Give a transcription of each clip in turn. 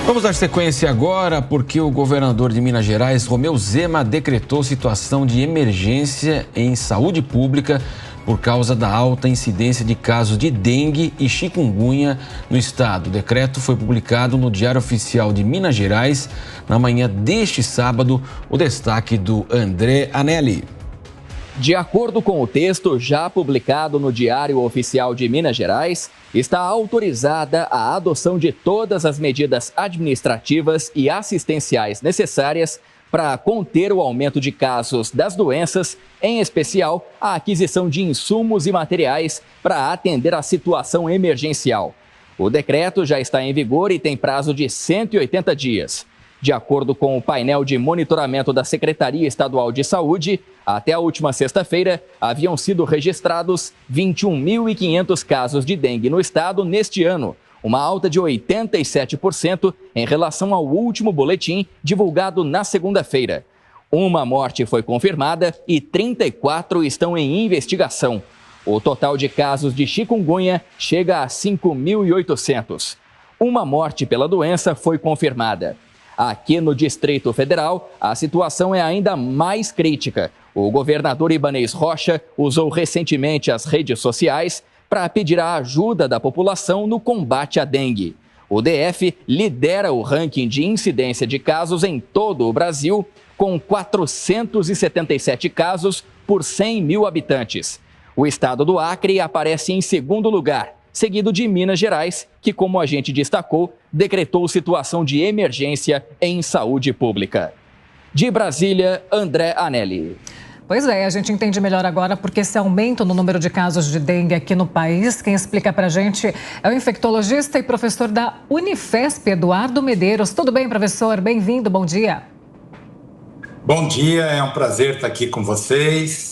Vamos dar sequência agora, porque o governador de Minas Gerais, Romeu Zema, decretou situação de emergência em saúde pública por causa da alta incidência de casos de dengue e chikungunya no estado. O decreto foi publicado no Diário Oficial de Minas Gerais na manhã deste sábado. O destaque do André Anelli. De acordo com o texto já publicado no Diário Oficial de Minas Gerais, está autorizada a adoção de todas as medidas administrativas e assistenciais necessárias para conter o aumento de casos das doenças, em especial a aquisição de insumos e materiais para atender a situação emergencial. O decreto já está em vigor e tem prazo de 180 dias. De acordo com o painel de monitoramento da Secretaria Estadual de Saúde, até a última sexta-feira, haviam sido registrados 21.500 casos de dengue no estado neste ano, uma alta de 87% em relação ao último boletim divulgado na segunda-feira. Uma morte foi confirmada e 34 estão em investigação. O total de casos de chikungunya chega a 5.800. Uma morte pela doença foi confirmada. Aqui no Distrito Federal, a situação é ainda mais crítica. O governador Ibanez Rocha usou recentemente as redes sociais para pedir a ajuda da população no combate à dengue. O DF lidera o ranking de incidência de casos em todo o Brasil, com 477 casos por 100 mil habitantes. O estado do Acre aparece em segundo lugar, seguido de Minas Gerais, que, como a gente destacou, decretou situação de emergência em saúde pública. De Brasília, André Anelli. Pois é, a gente entende melhor agora porque esse aumento no número de casos de dengue aqui no país, quem explica pra gente é o infectologista e professor da Unifesp, Eduardo Medeiros. Tudo bem, professor? Bem-vindo, bom dia. Bom dia, é um prazer estar aqui com vocês.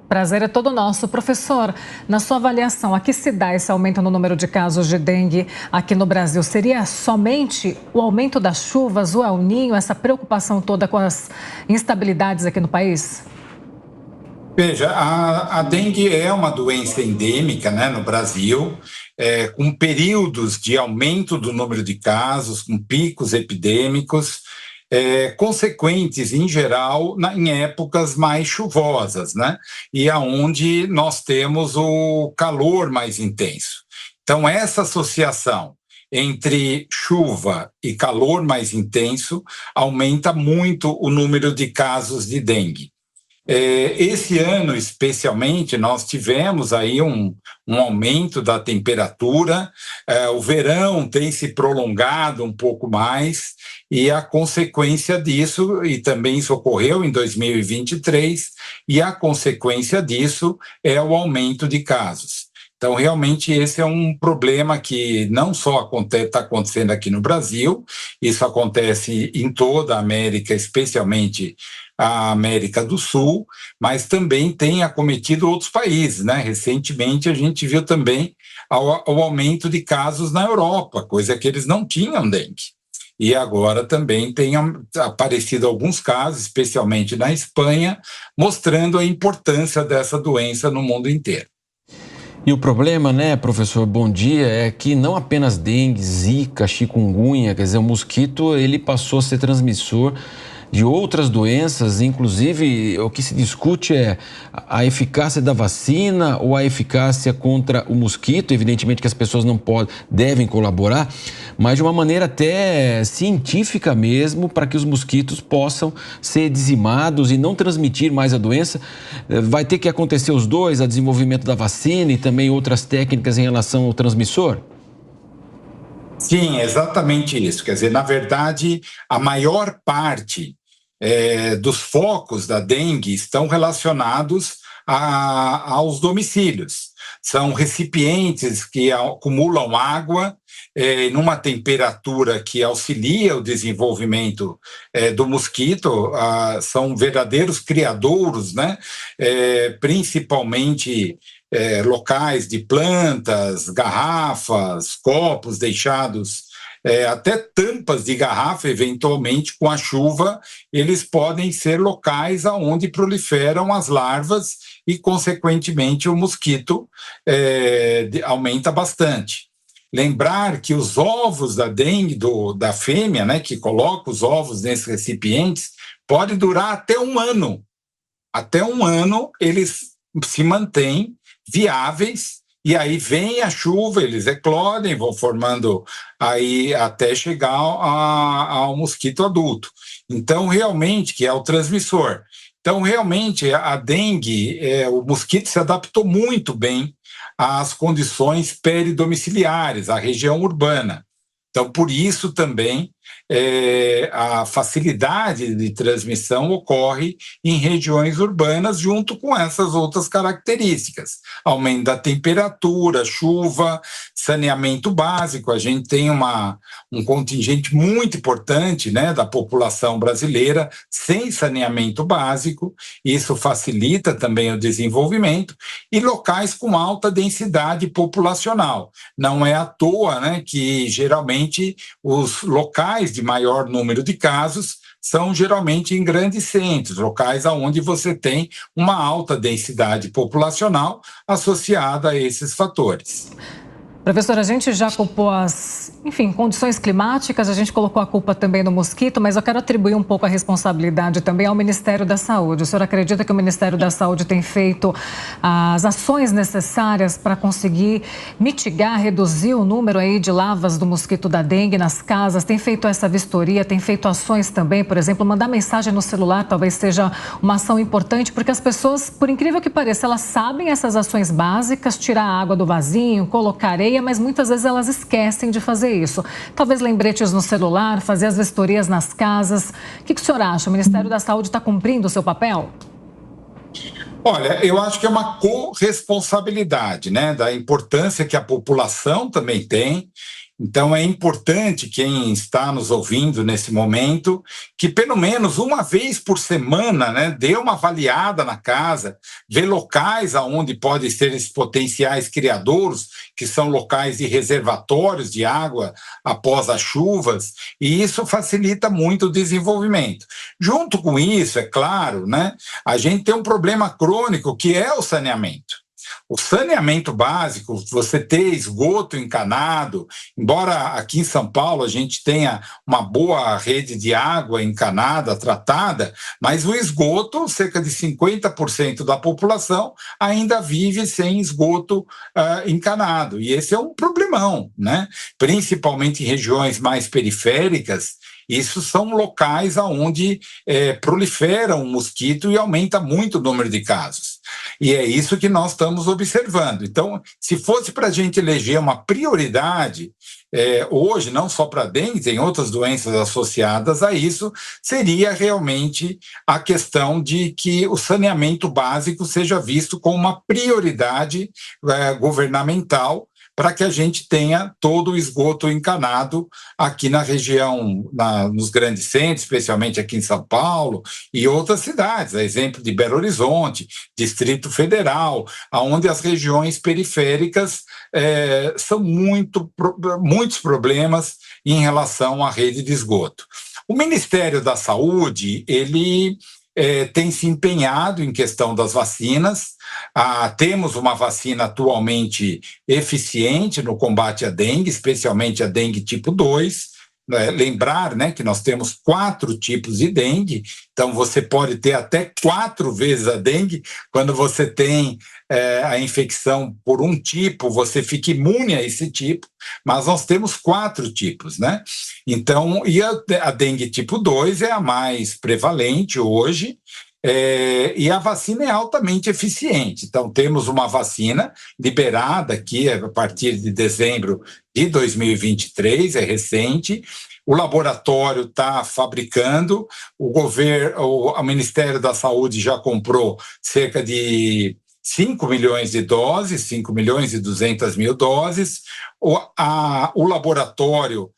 Prazer é todo nosso. Professor, na sua avaliação, a que se dá esse aumento no número de casos de dengue aqui no Brasil? Seria somente o aumento das chuvas, o El Niño, essa preocupação toda com as instabilidades aqui no país? Veja, a dengue é uma doença endêmica, né, no Brasil, com períodos de aumento do número de casos, com picos epidêmicos, consequentes, em geral, em épocas mais chuvosas, né? E aonde nós temos o calor mais intenso. Então, essa associação entre chuva e calor mais intenso aumenta muito o número de casos de dengue. Esse ano, especialmente, nós tivemos aí um aumento da temperatura, o verão tem se prolongado um pouco mais, e a consequência disso, e também isso ocorreu em 2023, e a consequência disso é o aumento de casos. Então, realmente, esse é um problema que não só está acontecendo aqui no Brasil, isso acontece em toda a América, especialmente a América do Sul, mas também tem acometido outros países, né? Recentemente, a gente viu também o aumento de casos na Europa, coisa que eles não tinham dengue. E agora também tem aparecido alguns casos, especialmente na Espanha, mostrando a importância dessa doença no mundo inteiro. E o problema, né, professor, bom dia, é que não apenas dengue, zika, chikungunya, quer dizer, o mosquito, ele passou a ser transmissor de outras doenças, inclusive o que se discute é a eficácia da vacina ou a eficácia contra o mosquito. Evidentemente que as pessoas não devem colaborar, mas de uma maneira até científica mesmo, para que os mosquitos possam ser dizimados e não transmitir mais a doença. Vai ter que acontecer os dois, o desenvolvimento da vacina e também outras técnicas em relação ao transmissor? Sim, exatamente isso. Quer dizer, na verdade, a maior parte dos focos da dengue estão relacionados aos domicílios. São recipientes que acumulam água numa temperatura que auxilia o desenvolvimento do mosquito. São verdadeiros criadouros, né? Principalmente locais de plantas, garrafas, copos deixados, até tampas de garrafa, eventualmente, com a chuva, eles podem ser locais onde proliferam as larvas e, consequentemente, o mosquito aumenta bastante. Lembrar que os ovos da dengue, da fêmea, né, que coloca os ovos nesses recipientes, pode durar até 1 ano. Até 1 ano eles se mantêm viáveis, e aí vem a chuva, eles eclodem, vão formando aí até chegar ao mosquito adulto. Então, realmente, que é o transmissor. Então, realmente, a dengue, o mosquito se adaptou muito bem às condições peridomiciliares, à região urbana. Então, por isso também a facilidade de transmissão ocorre em regiões urbanas, junto com essas outras características. Aumento da temperatura, chuva, saneamento básico. A gente tem um contingente muito importante, né, da população brasileira sem saneamento básico. Isso facilita também o desenvolvimento. E locais com alta densidade populacional. Não é à toa, né, que geralmente os locais de maior número de casos são geralmente em grandes centros, locais onde você tem uma alta densidade populacional associada a esses fatores. Professor, a gente já culpou condições climáticas, a gente colocou a culpa também no mosquito, mas eu quero atribuir um pouco a responsabilidade também ao Ministério da Saúde. O senhor acredita que o Ministério da Saúde tem feito as ações necessárias para conseguir mitigar, reduzir o número aí de lavas do mosquito da dengue nas casas? Tem feito essa vistoria, tem feito ações também, por exemplo, mandar mensagem no celular talvez seja uma ação importante, porque as pessoas, por incrível que pareça, elas sabem essas ações básicas, tirar a água do vasinho, colocar areia, mas muitas vezes elas esquecem de fazer isso. Talvez lembretes no celular, fazer as vistorias nas casas. O que o senhor acha? O Ministério da Saúde está cumprindo o seu papel? Olha, eu acho que é uma corresponsabilidade, né, da importância que a população também tem. Então, é importante quem está nos ouvindo nesse momento que, pelo menos uma vez por semana, né, dê uma avaliada na casa, vê locais onde podem ser esses potenciais criadouros, que são locais de reservatórios de água após as chuvas, e isso facilita muito o desenvolvimento. Junto com isso, é claro, né, a gente tem um problema crônico que é o saneamento. O saneamento básico, você ter esgoto encanado, embora aqui em São Paulo a gente tenha uma boa rede de água encanada, tratada, mas o esgoto, cerca de 50% da população ainda vive sem esgoto encanado. E esse é um problemão, né? Principalmente em regiões mais periféricas. Isso são locais onde prolifera um mosquito e aumenta muito o número de casos. E é isso que nós estamos observando. Então, se fosse para a gente eleger uma prioridade, hoje, não só para a dengue, tem outras doenças associadas a isso, seria realmente a questão de que o saneamento básico seja visto como uma prioridade governamental, para que a gente tenha todo o esgoto encanado aqui na região, nos grandes centros, especialmente aqui em São Paulo e outras cidades, a exemplo de Belo Horizonte, Distrito Federal, onde as regiões periféricas são muitos problemas em relação à rede de esgoto. O Ministério da Saúde, ele tem se empenhado em questão das vacinas. Temos uma vacina atualmente eficiente no combate à dengue, especialmente a dengue tipo 2. Lembrar, né, que nós temos 4 tipos de dengue, então você pode ter até 4 vezes a dengue. Quando você tem a infecção por um tipo, você fica imune a esse tipo, mas nós temos 4 tipos, né? Então, e a dengue tipo 2 é a mais prevalente hoje, e a vacina é altamente eficiente. Então, temos uma vacina liberada aqui a partir de dezembro de 2023, é recente. O laboratório está fabricando, o Ministério da Saúde já comprou cerca de 5 milhões de doses, 5 milhões e 200 mil doses. O laboratório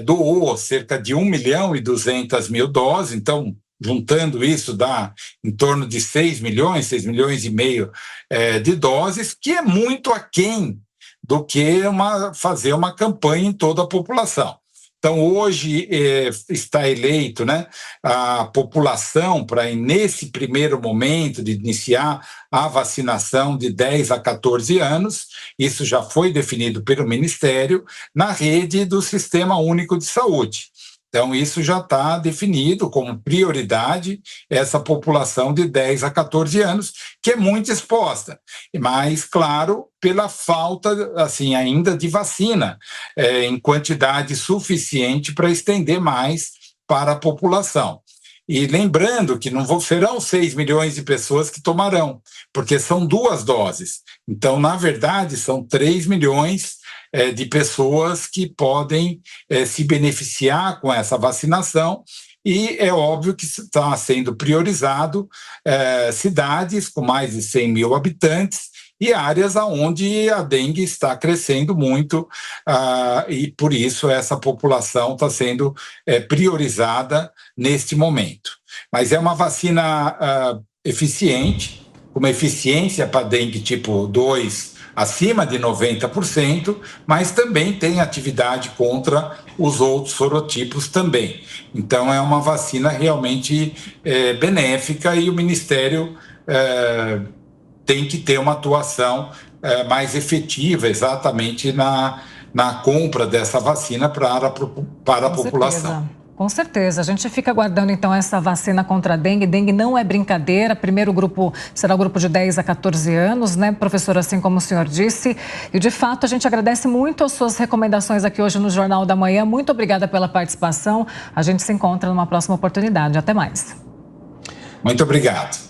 doou cerca de 1 milhão e 200 mil doses, então, juntando isso, dá em torno de 6 milhões e meio de doses, que é muito aquém do que fazer uma campanha em toda a população. Então, hoje está eleito, né, a população para, nesse primeiro momento, de iniciar a vacinação de 10 a 14 anos, isso já foi definido pelo Ministério, na rede do Sistema Único de Saúde. Então, isso já está definido como prioridade, essa população de 10 a 14 anos, que é muito exposta, mas, claro, pela falta, assim, ainda de vacina, em quantidade suficiente para estender mais para a população. E lembrando que não serão 6 milhões de pessoas que tomarão, porque são 2 doses. Então, na verdade, são 3 milhões de pessoas que podem se beneficiar com essa vacinação, e é óbvio que está sendo priorizado cidades com mais de 100 mil habitantes e áreas onde a dengue está crescendo muito, e por isso essa população está sendo priorizada neste momento. Mas é uma vacina eficiente, com uma eficiência para dengue tipo 2 acima de 90%, mas também tem atividade contra os outros sorotipos também. Então, é uma vacina realmente benéfica, e o Ministério tem que ter uma atuação mais efetiva exatamente na compra dessa vacina para a população. Com certeza. A gente fica aguardando, então, essa vacina contra a dengue. Dengue não é brincadeira. Primeiro grupo será o grupo de 10 a 14 anos, né, professor, assim como o senhor disse. E, de fato, a gente agradece muito as suas recomendações aqui hoje no Jornal da Manhã. Muito obrigada pela participação. A gente se encontra numa próxima oportunidade. Até mais. Muito obrigado.